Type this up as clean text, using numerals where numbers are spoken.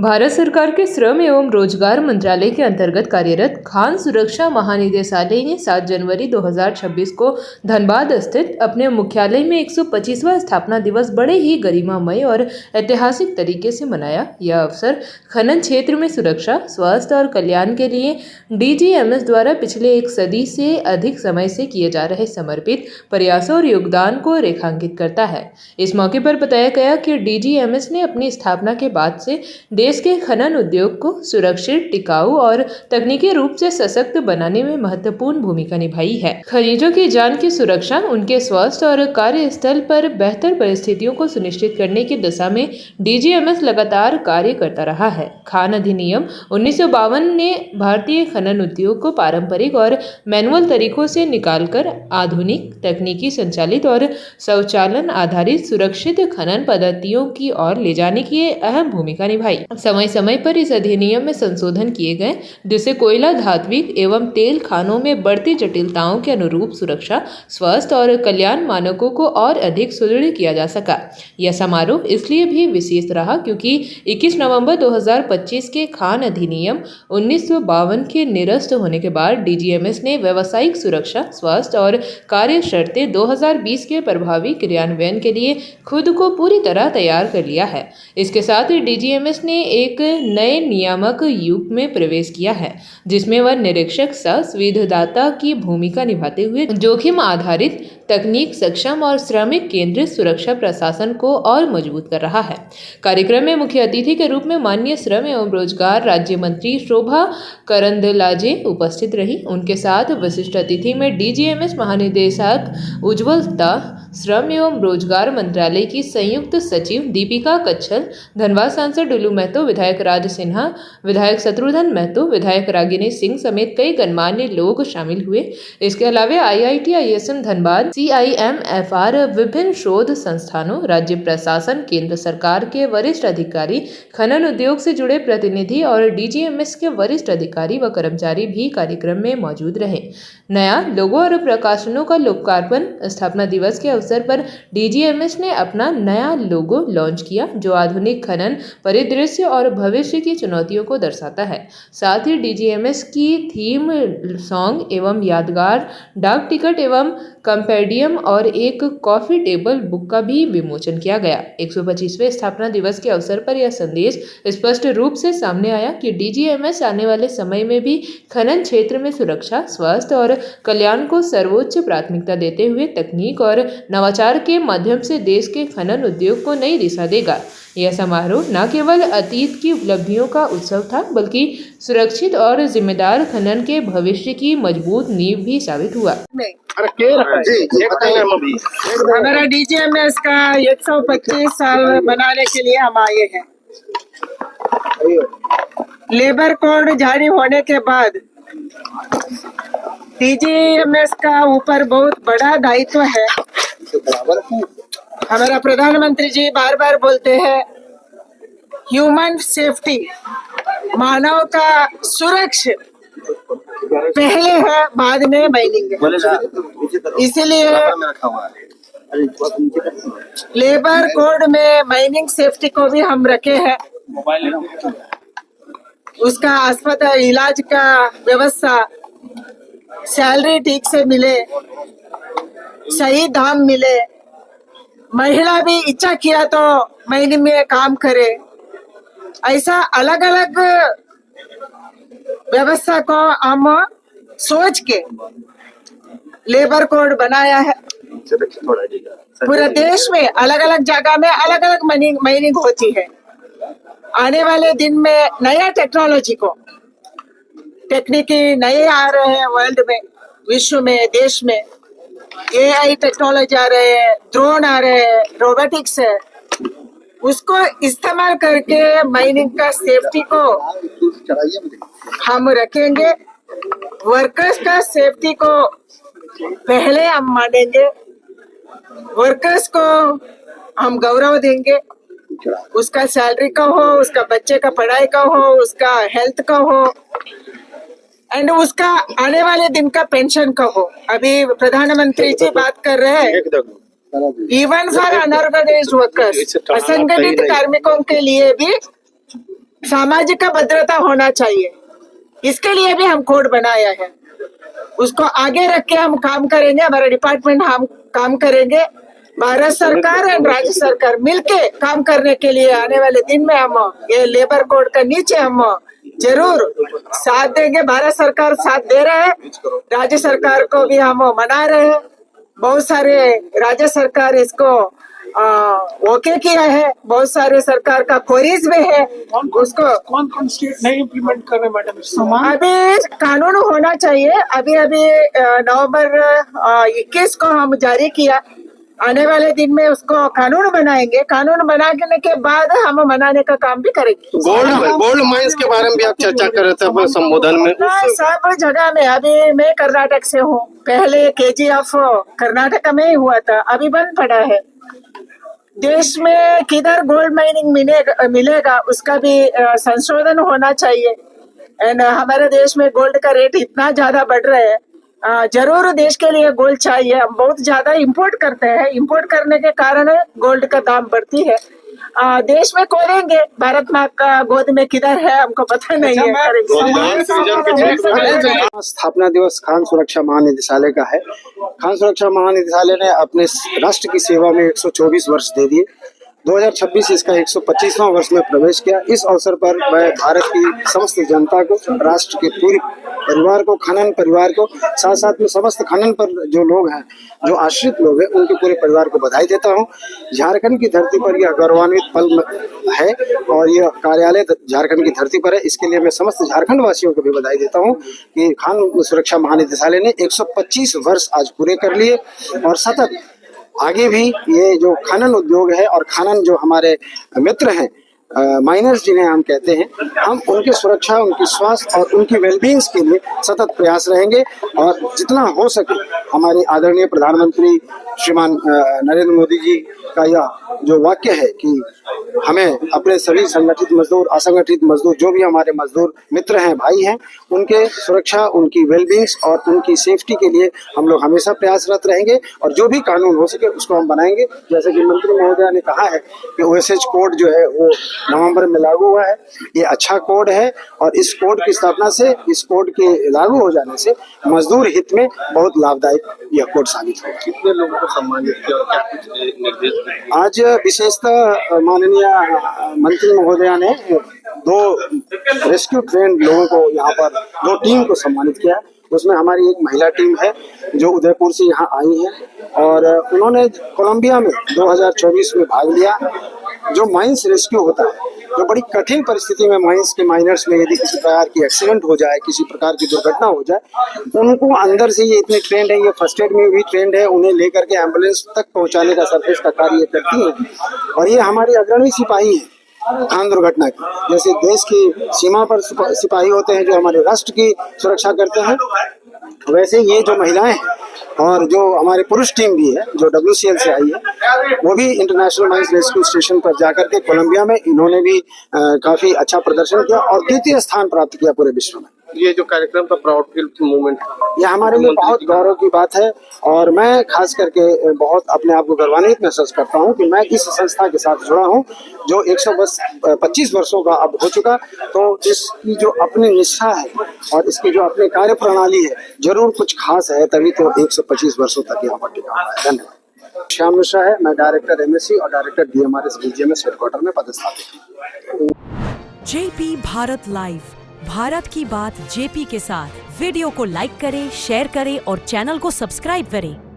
भारत सरकार के श्रम एवं रोजगार मंत्रालय के अंतर्गत कार्यरत खान सुरक्षा महानिदेशालय ने 7 जनवरी 2026 को धनबाद स्थित अपने मुख्यालय में 125वां स्थापना दिवस बड़े ही गरिमामय और ऐतिहासिक तरीके से मनाया। यह अवसर खनन क्षेत्र में सुरक्षा, स्वास्थ्य और कल्याण के लिए DGMS द्वारा पिछले 1 सदी से अधिक समय से किए जा रहे समर्पित प्रयासों और योगदान को रेखांकित करता है। इस मौके पर बताया गया कि DGMS ने अपनी स्थापना के बाद से देश के खनन उद्योग को सुरक्षित, टिकाऊ और तकनीकी रूप से सशक्त बनाने में महत्वपूर्ण भूमिका निभाई है। खनिजों की जान की सुरक्षा, उनके स्वास्थ्य और कार्यस्थल पर बेहतर परिस्थितियों को सुनिश्चित करने की दिशा में DGMS लगातार कार्य करता रहा है। खान अधिनियम 1952 ने भारतीय खनन उद्योग को पारंपरिक और मैनुअल तरीकों से निकालकर आधुनिक, तकनीकी संचालित और स्वचालन आधारित सुरक्षित खनन पद्धतियों की ओर ले जाने की अहम भूमिका निभाई। समय समय पर इस अधिनियम में संशोधन किए गए, जिससे कोयला, धात्विक एवं तेल खानों में बढ़ती जटिलताओं के अनुरूप सुरक्षा, स्वास्थ्य और कल्याण मानकों को और अधिक सुदृढ़ किया जा सका। यह समारोह इसलिए भी विशेष रहा क्योंकि 21 नवंबर 2025 के खान अधिनियम 1952 के निरस्त होने के बाद DGMS ने व्यावसायिक सुरक्षा, स्वास्थ्य और कार्य शर्तें 2020 के प्रभावी क्रियान्वयन के लिए खुद को पूरी तरह तैयार कर लिया है। इसके साथ ही DGMS ने एक नए नियामक युग में प्रवेश किया है, जिसमें वह निरीक्षक सह सुविधादाता की भूमिका निभाते हुए जोखिम आधारित, तकनीक सक्षम और श्रमिक केंद्रित सुरक्षा प्रशासन को और मजबूत कर रहा है। कार्यक्रम में मुख्य अतिथि के रूप में माननीय श्रम एवं रोजगार राज्य मंत्री शोभा करंदलाजे उपस्थित रही। उनके साथ विशिष्ट अतिथि में DGMS महानिदेशक उज्ज्वलता, श्रम एवं रोजगार मंत्रालय की संयुक्त सचिव दीपिका कच्छल, धनबाद सांसद डुलू महतो, विधायक राज सिन्हा, विधायक शत्रुघ्न महतो, विधायक रागिनी सिंह समेत कई गणमान्य लोग शामिल हुए। इसके अलावा IIT ISM धनबाद, CIMFR, विभिन्न शोध संस्थानों, राज्य प्रशासन, केंद्र सरकार के वरिष्ठ अधिकारी, खनन उद्योग से जुड़े प्रतिनिधि और DGMS के वरिष्ठ अधिकारी व कर्मचारी भी कार्यक्रम में मौजूद रहे। नया लोगो और प्रकाशनों का लोकार्पण, स्थापना दिवस के अवसर पर DGMS ने अपना नया लोगो लॉन्च किया, जो आधुनिक खनन परिदृश्य और भविष्य की चुनौतियों को दर्शाता है। साथ ही DGMS की थीम सॉन्ग एवं यादगार डाक टिकट एवं कंपेडियम और एक कॉफी टेबल बुक का भी विमोचन किया गया। 125वें स्थापना दिवस के अवसर पर यह संदेश स्पष्ट रूप से सामने आया कि DGMS आने वाले समय में भी खनन क्षेत्र में सुरक्षा, स्वास्थ्य और कल्याण को सर्वोच्च प्राथमिकता देते हुए तकनीक और नवाचार के माध्यम से देश के खनन उद्योग को नई दिशा देगा। यह समारोह न केवल अतीत की उपलब्धियों का उत्सव था, बल्कि सुरक्षित और जिम्मेदार खनन के भविष्य की मजबूत नींव भी साबित हुआ। हमारा DGMS का 125 साल मनाने के लिए हम आए हैं। लेबर कोड जारी होने के बाद DGMS का ऊपर बहुत बड़ा दायित्व है। हमारा प्रधानमंत्री जी बार बार बोलते हैं ह्यूमन सेफ्टी, मानव का सुरक्षा पहले है, बाद में माइनिंग है। इसीलिए लेबर कोड में माइनिंग सेफ्टी को भी हम रखे हैं। उसका अस्पताल इलाज का व्यवस्था, सैलरी ठीक से मिले, सही दाम मिले, महिला भी इच्छा किया तो माइनिंग में काम करे, ऐसा अलग अलग व्यवस्था को हम सोच के लेबर कोड बनाया है। पूरे देश में अलग अलग जगह में अलग अलग माइनिंग होती है। आने वाले दिन में नया टेक्नोलॉजी को, टेक्निकी नए आ रहे हैं वर्ल्ड में, विश्व में, देश में AI टेक्नोलॉजी आ रहे हैं, ड्रोन आ रहे हैं, रोबोटिक्स है। उसको इस्तेमाल करके माइनिंग का सेफ्टी को हम रखेंगे। वर्कर्स का सेफ्टी को पहले हम मानेंगे, वर्कर्स को हम गौरव देंगे। उसका सैलरी का हो, उसका बच्चे का पढ़ाई का हो, उसका हेल्थ का हो, एंड उसका आने वाले दिन का पेंशन का हो। अभी प्रधानमंत्री जी बात कर रहे हैं इवन फॉर अनऑर्गेनाइज्ड वर्कर्स, असंगठित कार्मिकों के लिए भी सामाजिक भद्रता होना चाहिए। इसके लिए भी हम कोड बनाया है, उसको आगे रख के हम काम करेंगे। हमारा डिपार्टमेंट हम काम करेंगे, भारत सरकार और राज्य सरकार मिलके काम करने के लिए आने वाले दिन में हम ये लेबर कोड का नीचे हम जरूर साथ देंगे। भारत सरकार साथ दे रहे हैं, राज्य सरकार को भी हम मना रहे हैं। बहुत सारे राज्य सरकार इसको ओके किया है, बहुत सारे सरकार का क्वेरीज में है। उसको कौन स्टेट नहीं इम्प्लीमेंट कर रहे मैडम? अभी कानून होना चाहिए। अभी नवंबर 21 को हम जारी किया, आने वाले दिन में उसको कानून बनाएंगे। कानून बनाने के बाद हम मनाने का काम भी करेंगे। गोल्ड माइंस के बारे में भी आप चर्चा कर रहे थे अपने संबोधन में। सब जगह में, अभी मैं कर्नाटक से हूँ, पहले KGF कर्नाटक में ही हुआ था, अभी बंद पड़ा है। देश में किधर गोल्ड माइनिंग मिलेगा उसका भी संशोधन होना चाहिए। एंड हमारे देश में गोल्ड का रेट इतना ज्यादा बढ़ रहा है, जरूर देश के लिए गोल्ड चाहिए। हम बहुत ज्यादा इंपोर्ट करते हैं, इंपोर्ट करने के कारण गोल्ड का दाम बढ़ती है। देश में खोलेंगे, भारत माँ का गोद में किधर है हमको पता नहीं है। स्थापना दिवस खान सुरक्षा महानिदेशालय का है। खान सुरक्षा महानिदेशालय ने अपने राष्ट्र की सेवा में 124 वर्ष दे दिए। 2026 इसका 125वां वर्ष में प्रवेश किया। इस अवसर पर मैं भारत की समस्त जनता को, राष्ट्र के पूरे परिवार को, खनन परिवार को, साथ साथ में समस्त खनन पर जो लोग हैं, जो आश्रित लोग हैं, उनके पूरे परिवार को बधाई देता हूं। झारखंड की धरती पर यह गौरवान्वित पल है और यह कार्यालय झारखंड की धरती पर है। इसके लिए मैं समस्त झारखंड वासियों को भी बधाई देता हूं कि खान सुरक्षा महानिदेशालय ने 125 वर्ष आज पूरे कर लिए और सतत आगे भी ये जो खनन उद्योग है और खनन जो हमारे मित्र हैं, माइनर्स जिन्हें हम कहते हैं, हम उनकी सुरक्षा, उनकी स्वास्थ्य और उनकी वेलबींग्स के लिए सतत प्रयास रहेंगे। और जितना हो सके हमारे आदरणीय प्रधानमंत्री श्रीमान नरेंद्र मोदी जी का यह जो वाक्य है कि हमें अपने सभी संगठित मजदूर, असंगठित मजदूर, जो भी हमारे मजदूर मित्र हैं, भाई हैं, उनके सुरक्षा, उनकी वेलबींग्स और उनकी सेफ्टी के लिए हम लोग हमेशा प्रयासरत रहेंगे और जो भी कानून हो सके उसको हम बनाएंगे। जैसे कि मंत्री महोदय ने कहा है कि OSH कोड जो है वो नवंबर में लागू हुआ है। ये अच्छा कोड है और इस कोड की स्थापना से, इस कोड के लागू हो जाने से मजदूर हित में बहुत लाभदायक यह कोड साबित होगा। कितने लोगों को सम्मानित किया और क्या कुछ निर्देश? आज विशेषतः माननीय मंत्री महोदया ने 2 रेस्क्यू ट्रेंड लोगों को यहाँ पर 2 टीम को सम्मानित किया। उसमें हमारी एक महिला टीम है जो उदयपुर से यहाँ आई है और उन्होंने कोलंबिया में 2024 में भाग लिया। जो माइंस रेस्क्यू होता है, जो बड़ी कठिन परिस्थिति में माइंस के माइनर्स में यदि किसी प्रकार की एक्सीडेंट हो जाए, किसी प्रकार की दुर्घटना हो जाए, उनको अंदर से ये इतने ट्रेंड है, ये फर्स्ट एड में भी ट्रेंड है, उन्हें लेकर के एम्बुलेंस तक पहुंचाने का सर्विस का कार्य करती है। और ये हमारी अग्रणी सिपाही है खान दुर्घटना की। जैसे देश की सीमा पर सिपाही होते हैं जो हमारे राष्ट्र की सुरक्षा करते हैं, वैसे ये जो महिलाएं हैं और जो हमारे पुरुष टीम भी है जो WCL से आई है, वो भी इंटरनेशनल माइंस रेस्क्यू स्टेशन पर जाकर के कोलंबिया में इन्होंने भी काफी अच्छा प्रदर्शन किया और 2य स्थान प्राप्त किया पूरे विश्व में। ये जो कार्यक्रम था प्राउड फील मूवमेंट, ये हमारे लिए बहुत गौरव की बात है और मैं खास करके बहुत अपने आप को गौरवान्वित महसूस करता हूं कि मैं इस संस्था के साथ जुड़ा हूं जो 125 वर्षों का अब हो चुका। तो इसकी जो अपनी निष्ठा है और इसकी जो अपनी कार्य प्रणाली है, जरूर कुछ खास है, तभी तो 125 वर्षों तक यहाँ पर टिका हुआ है। धन्यवाद। श्याम मिश्रा है, मैं डायरेक्टर MSc और डायरेक्टर DMRS BGMS हेडक्वार्टर में पदस्थापित हूँ। JP भारत लाइव, भारत की बात JP के साथ। वीडियो को लाइक करें, शेयर करें और चैनल को सब्सक्राइब करें।